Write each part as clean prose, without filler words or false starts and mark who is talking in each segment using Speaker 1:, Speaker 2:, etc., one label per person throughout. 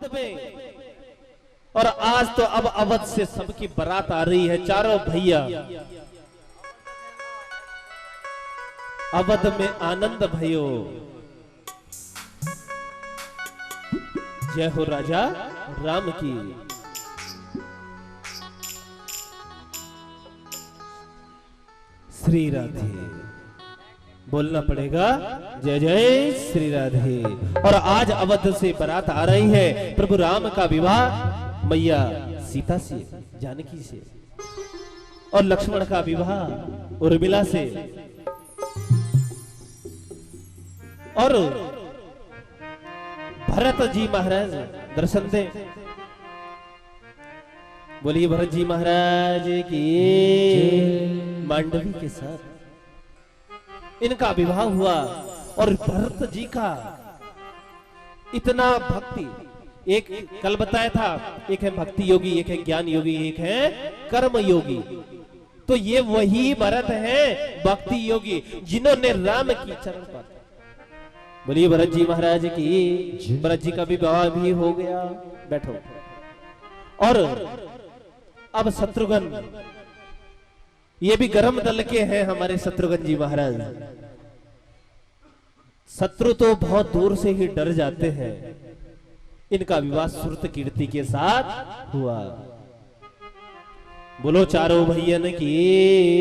Speaker 1: अवध में। और आज तो अब अवध से सबकी बारात आ रही है, चारों भैया अवध में आनंद भयो। जय हो राजा राम की। श्री राधे बोलना पड़ेगा, जय जय श्री राधे। और आज अवध से बारात आ रही है, प्रभु राम का विवाह मैया सीता से, जानकी से, और लक्ष्मण का विवाह उर्मिला से। और भरत जी महाराज दर्शन दे, बोलिए भरत जी महाराज की। मांडवी के साथ इनका विवाह हुआ। और भरत जी का इतना भक्ति, एक कल बताया था, एक है भक्ति योगी, एक है ज्ञान योगी, एक है कर्म योगी। तो ये वही भरत है भक्ति योगी, जिन्होंने राम की चरण पाते। बोलिए भरत जी महाराज की। भरत जी का विवाह भी हो गया, बैठो। और अब शत्रुघ्न, ये भी गरम दल के हैं हमारे शत्रुघ्न जी महाराज। शत्रु तो बहुत दूर से ही डर जाते हैं। इनका विवाह सुरत कीर्ति के साथ हुआ। बोलो चारों भैयन की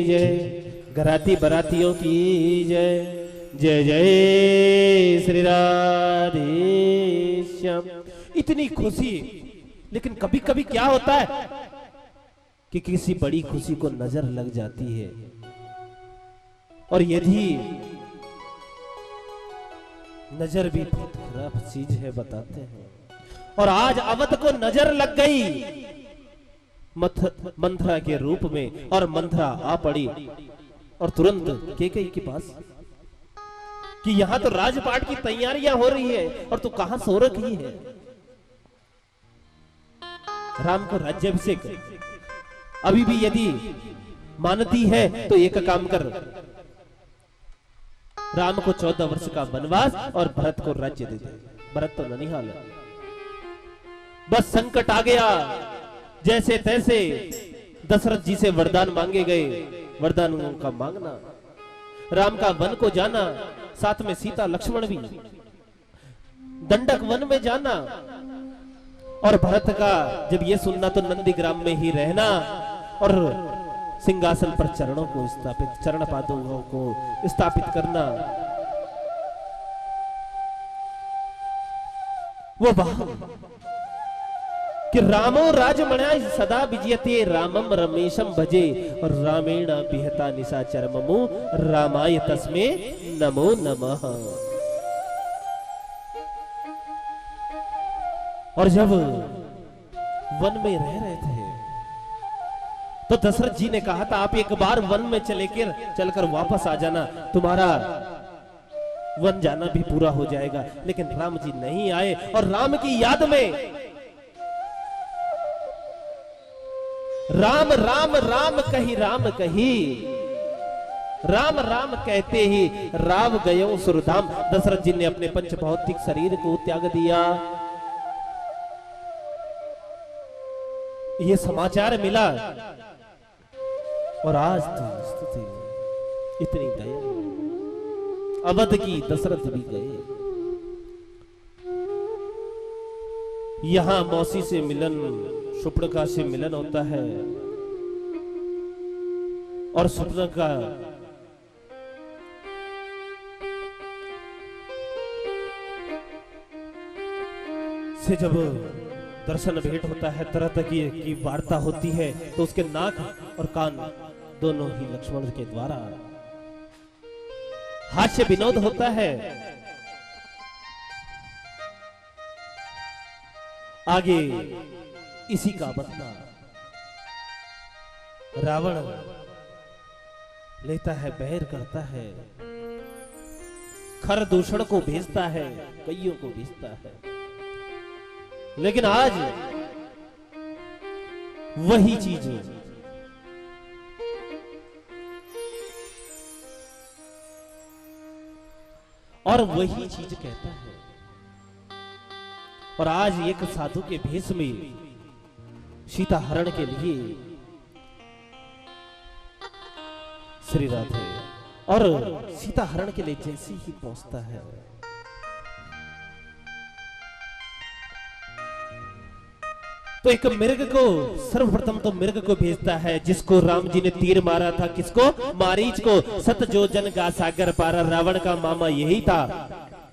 Speaker 1: जय, घराती बरातियों की जय। जय जय श्री राधे श्याम। इतनी खुशी, लेकिन कभी कभी क्या होता है कि किसी बड़ी खुशी को नजर लग जाती है। और यदि नजर भी बहुत खराब चीज है, बताते हैं। और आज अवध को नजर लग गई मंथरा के रूप में, और मंथरा आ पड़ी और तुरंत कैकेयी के पास कि यहां तो राजपाट की तैयारियां हो रही है और तू कहां सो रखी है। राम को राज्याभिषेक अभी भी यदि मानती है तो एक काम कर, राम को 14 वर्ष का वनवास और भरत को राज्य दे दे। भरत तो ननिहाल है, बस संकट आ गया। जैसे तैसे दशरथ जी से वरदान मांगे गए, वरदानों का मांगना, राम का वन को जाना, साथ में सीता लक्ष्मण भी, दंडक वन में जाना। और भरत का जब ये सुनना तो नंदीग्राम में ही रहना और सिंहासन पर चरणों को स्थापित, चरण पादों को स्थापित करना। वो वाह कि रामो राजमणि सदा विजयते, रामम रमेशम भजे, और रामेण विहता निशाचर ममो, रामाय तस्मे नमो नमः। और जब वन में रह रहे थे तो दशरथ जी ने कहा था, आप एक बार वन में चलकर वापस आ जाना, तुम्हारा वन जाना भी पूरा हो जाएगा। लेकिन राम जी नहीं आए। और राम की याद में राम राम राम कही, राम कही, राम राम कहते ही राव गयो सुरधाम। दशरथ जी ने अपने पंच भौतिक शरीर को त्याग दिया। ये समाचार मिला और आज तो स्थिति इतनी दयनीय। अवध की दशरथ भी गए। यहां मौसी से मिलन, सुपर्णका से मिलन होता है। और सुपर्णका से जब दर्शन भेंट होता है, तरह तरह की वार्ता होती है, तो उसके नाक और कान दोनों ही लक्ष्मण के द्वारा हास्य विनोद होता है। आगे इसी का बदला रावण लेता है, बैर करता है, खर दूषण को भेजता है, कईयों को भेजता है। लेकिन आज वही चीज और वही चीज कहता है। और आज एक साधु के भेष में सीता हरण के लिए श्री राधे और सीता हरण के लिए जैसे ही पहुंचता है, तो एक मृग को, सर्वप्रथम तो मृग को भेजता है जिसको राम जी ने तीर मारा था। किसको? मारीच को। सत जो जन का सागर पारा, रावण का मामा यही था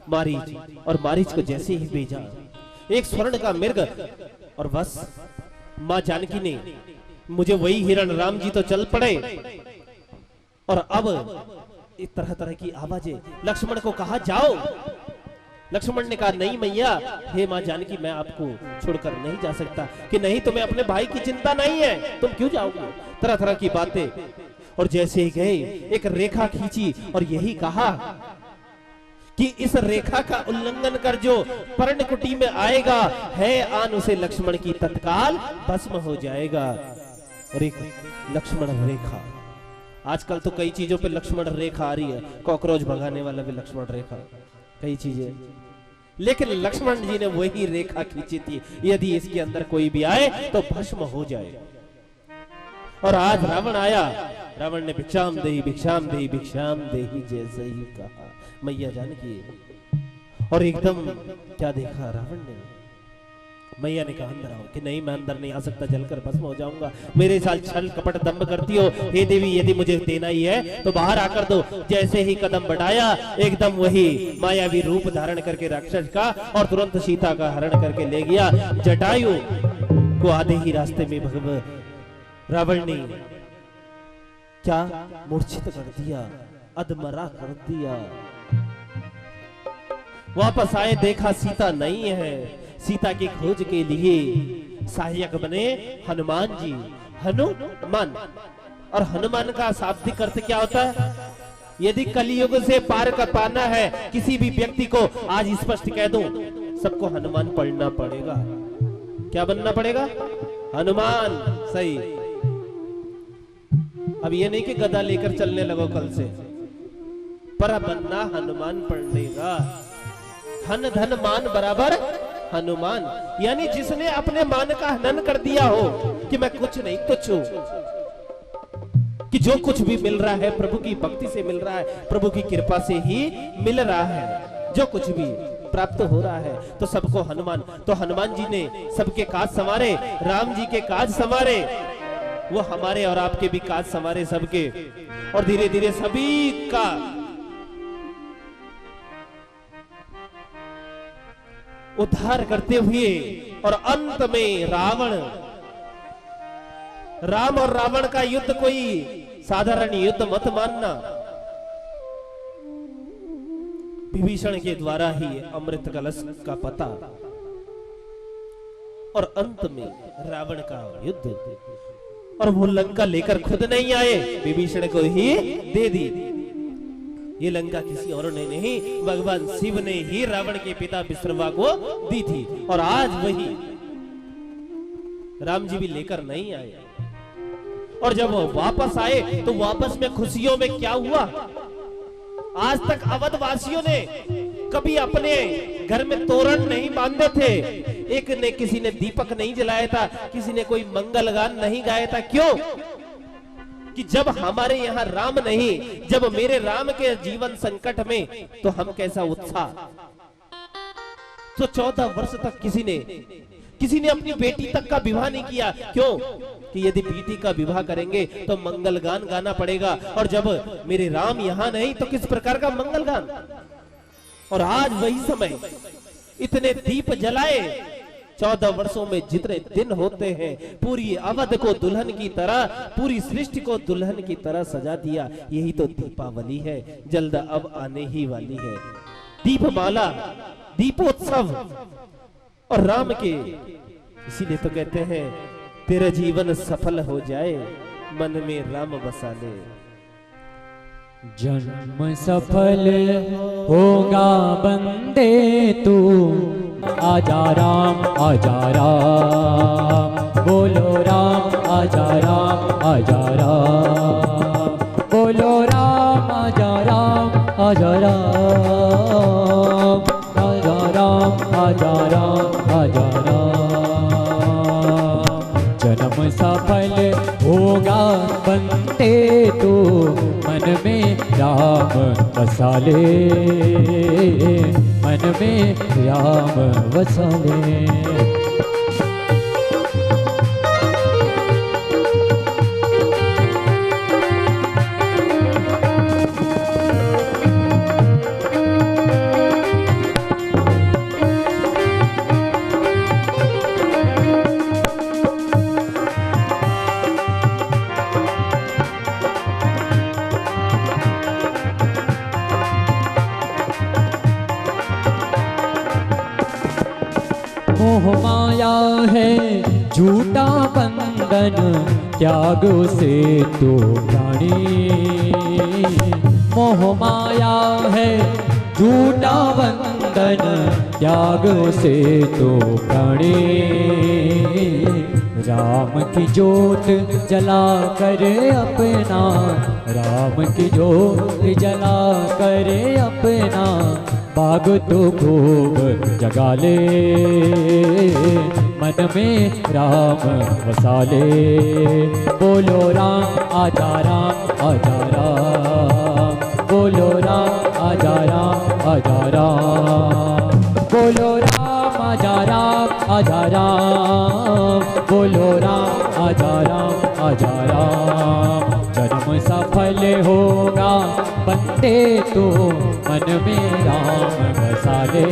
Speaker 1: मारीच। और मारीच को जैसे ही भेजा एक स्वर्ण का मृग, और बस मां जानकी ने, मुझे वही हिरण, राम जी तो चल पड़े। और अब एक तरह तरह की आवाजें, लक्ष्मण को कहा जाओ। लक्ष्मण ने कहा नहीं मैया, हे मां जानकी, मैं आपको छोड़कर नहीं जा सकता। कि नहीं, तुम्हें अपने भाई की चिंता नहीं है, तुम क्यों जाओगे? तरह तरह की बातें। और जैसे ही गए एक रेखा खींची और यही कहा कि इस रेखा का उल्लंघन कर जो पर्णकुटी में आएगा है आन, उसे लक्ष्मण की तत्काल भस्म हो जाएगा। और एक लक्ष्मण रेखा, आजकल तो कई चीजों पे लक्ष्मण रेखा आ रही है, कॉकरोच भगाने वाला भी लक्ष्मण रेखा, कई चीजें, लेकिन लक्ष्मण जी ने वही रेखा खींची थी, यदि इसके अंदर कोई भी आए तो भस्म हो जाए। और आज रावण आया, रावण ने भिक्षाम देही भिक्षाम देही भिक्षाम देही जैसे ही कहा मैया जानकी, और एकदम क्या देखा रावण ने, मैया ने कहा अंदर आओ। कि नहीं, मैं अंदर नहीं आ सकता, जलकर भस्म हो जाऊंगा। मेरे साथ छल कपट दंभ करती हो, हे देवी, यदि मुझे देना ही है तो बाहर आकर दो। जैसे ही कदम बढ़ाया, एकदम वही मायावी रूप धारण करके राक्षस का, और तुरंत सीता का हरण करके ले गया। जटायु को आधे ही रास्ते में भगवान रावण ने क्या मूर्छित कर दिया, अधमरा कर दिया। वापस आए, देखा सीता नहीं है। सीता की खोज के लिए सहायक बने हनुमान जी। हनुमान, और हनुमान का शाब्दिक अर्थ क्या होता है? यदि कलियुग से पार कर पाना है किसी भी व्यक्ति को, आज स्पष्ट कह दूं, सबको हनुमान पढ़ना पड़ेगा। क्या बनना पड़ेगा? हनुमान। सही। अब ये नहीं कि गदा लेकर चलने लगो कल से, पर बनना हनुमान पढ़ेगा। हन धन मान बराबर हनुमान, यानी जिसने अपने मान का हनन कर दिया हो कि मैं कुछ नहीं तुच्छ हूं, कि जो कुछ भी मिल रहा है प्रभु की भक्ति से मिल रहा है, प्रभु की कृपा से ही मिल रहा है। जो कुछ भी प्राप्त हो रहा है तो सबको हनुमान। तो हनुमान जी ने सबके काज संवारे, राम जी के काज संवारे, वो हमारे और आपके भी काज संवारे सबके। और धीरे धीरे सभी का उद्धार करते हुए, और अंत में रावण, राम और रावण का युद्ध कोई साधारण युद्ध मत मानना, विभीषण के द्वारा ही अमृत कलश का पता, और अंत में रावण का युद्ध। और वो लंका लेकर खुद नहीं आए, विभीषण को ही दे दी। ये लंका किसी और ने नहीं, भगवान शिव ने ही रावण के पिता विश्रवा को दी थी। और आज वही राम जी भी लेकर नहीं आए। और जब वो वापस आए तो वापस में खुशियों में क्या हुआ? आज तक अवध वासियों ने कभी अपने घर में तोरण नहीं बांधे थे, एक ने किसी ने दीपक नहीं जलाया था, किसी ने कोई मंगल गान नहीं गाया था। क्यों? कि जब हमारे यहाँ राम नहीं, जब मेरे राम के जीवन संकट में, तो हम कैसा उत्साह। तो 14 वर्ष तक किसी ने अपनी बेटी तक का विवाह नहीं किया। क्यों? कि यदि बेटी का विवाह करेंगे तो मंगल गान गाना पड़ेगा, और जब मेरे राम यहाँ नहीं तो किस प्रकार का मंगल गान। और आज वही समय, इतने दीप जलाए, 14 वर्षों में जितने दिन होते हैं, पूरी अवध को दुल्हन की तरह, पूरी सृष्टि को दुल्हन की तरह सजा दिया। यही तो दीपावली है, जल्द अब आने ही वाली है। दीपमाला, दीपोत्सव, और राम के, इसीलिए तो कहते हैं तेरा जीवन सफल हो जाए, मन में राम बसा ले।
Speaker 2: जन्म सफल होगा बंदे तू, आजा राम आजा राम, बोलो राम आजा राम आजा राम, बोलो राम आजा राम आजा राम, आजा राम आजा राम राम बसा ले, मन में राम बसा ले। मोह माया है झूठा बंधन, त्याग से तो प्राणी। मोह माया है झूठा बंधन, त्याग से तो प्राणी। राम की ज्योत जला कर अपना, राम की ज्योत जला कर अपना, बाग तो खूब जगा ले, मन में राम बसा ले। बोलो राम आजा राम आजा राम, बोलो राम आजा राम आजा राम, बोलो राम आजा राम आजा राम, बोलो राम आजा राम आजा राम। जन्म सफल होगा बंदे तो, मन में राम बसा ले,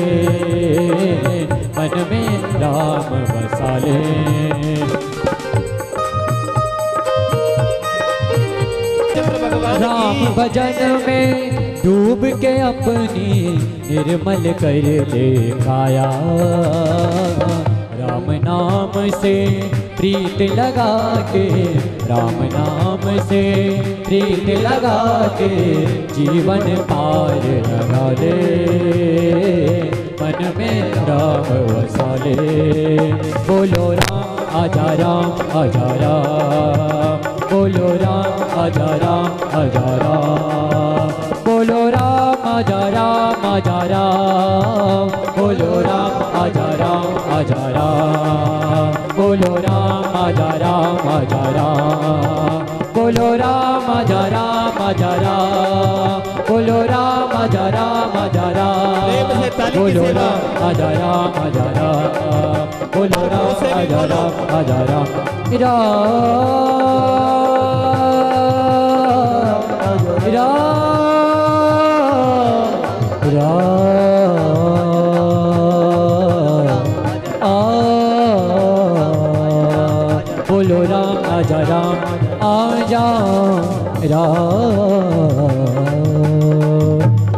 Speaker 2: मन में राम बसा ले। राम भजन में डूब के अपनी निर्मल कर ले काया, राम नाम से प्रीत लगा के, राम नाम से प्रीत लगा के, जीवन पार लगा ले, मन में राम बसा ले। बोलो राम आजा राम आजा राम, बोलो राम आजा राम आजा राम, बोलो राम आजा राम आजा राम, बोलो राम आजा राम आजा राम, बोलो राम आजा राम आजा राम, बोलो राम आजा राम आजा राम, बोलो राम आजा राम आजा राम, बोलो राम आजा राम आजा राम, बोलो राम आजा राम आजा राम। बोलो राम आजा राम आजा राम।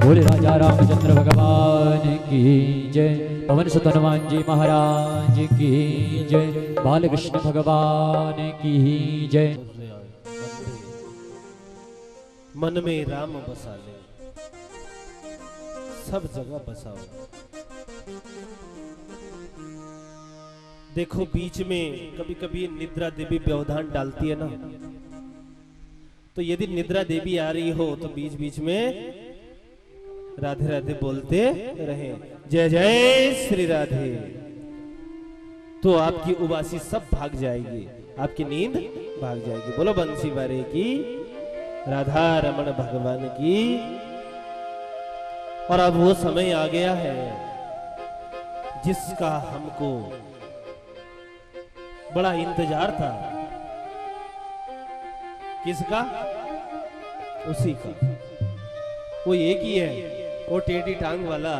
Speaker 2: बोले राजा रामचंद्र भगवान की जय, पवन सुत हनुमान जी महाराज की जय, बाल कृष्ण भगवान की जय।
Speaker 1: मन में राम बसा ले, सब जगह बसाओ। देखो बीच में कभी कभी निद्रा देवी व्यवधान डालती है ना, तो यदि निद्रा देवी आ रही हो तो बीच बीच में राधे राधे बोलते रहे, जय जय श्री राधे, तो आपकी उबासी सब भाग जाएगी, आपकी नींद भाग जाएगी। बोलो बंसी वारे की, राधा रमण भगवान की। और अब वो समय आ गया है जिसका हमको बड़ा इंतजार था। किसका? उसी का। वो एक ही है, वो टेढ़ी टांग वाला।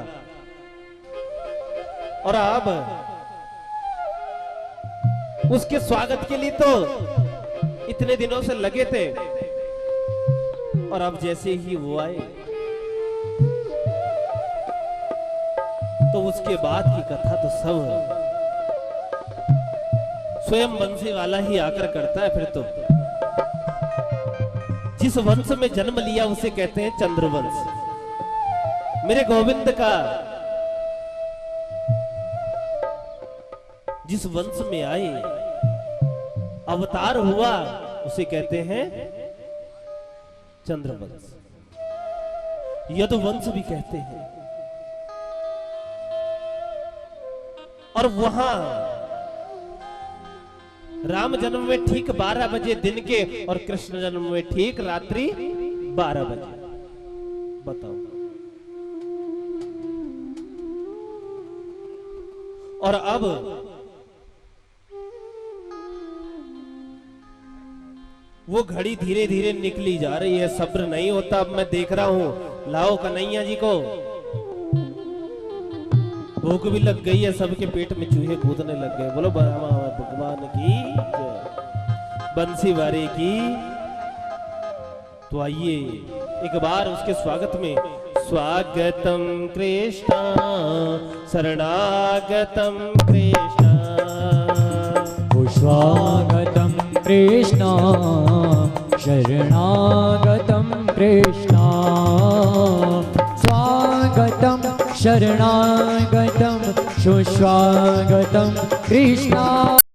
Speaker 1: और अब उसके स्वागत के लिए तो इतने दिनों से लगे थे, और अब जैसे ही वो आए तो उसके बाद की कथा तो सब स्वयं बंसी वाला ही आकर करता है। फिर तो जिस वंश में जन्म लिया उसे कहते हैं चंद्रवंश। मेरे गोविंद का जिस वंश में आए, अवतार हुआ, उसे कहते हैं चंद्रवंश, यदुवंश भी कहते हैं। और वहां राम जन्म में ठीक 12 बजे दिन के, और कृष्ण जन्म में ठीक रात्रि 12 बजे। बताओ। और अब वो घड़ी धीरे धीरे निकली जा रही है, सब्र नहीं होता। अब मैं देख रहा हूं, लाओ कन्हैया जी को भूख भी लग गई है, सबके पेट में चूहे कूदने लग गए। बोलो भगवान की जय, बंसी वारे की। तो आइए एक बार उसके स्वागत में, स्वागतम कृष्णा शरणागतम कृष्णा,
Speaker 2: स्वागतं कृष्णा शरणागतं कृष्णा, स्वागतं शरणागतं सुस्वागतं कृष्णा।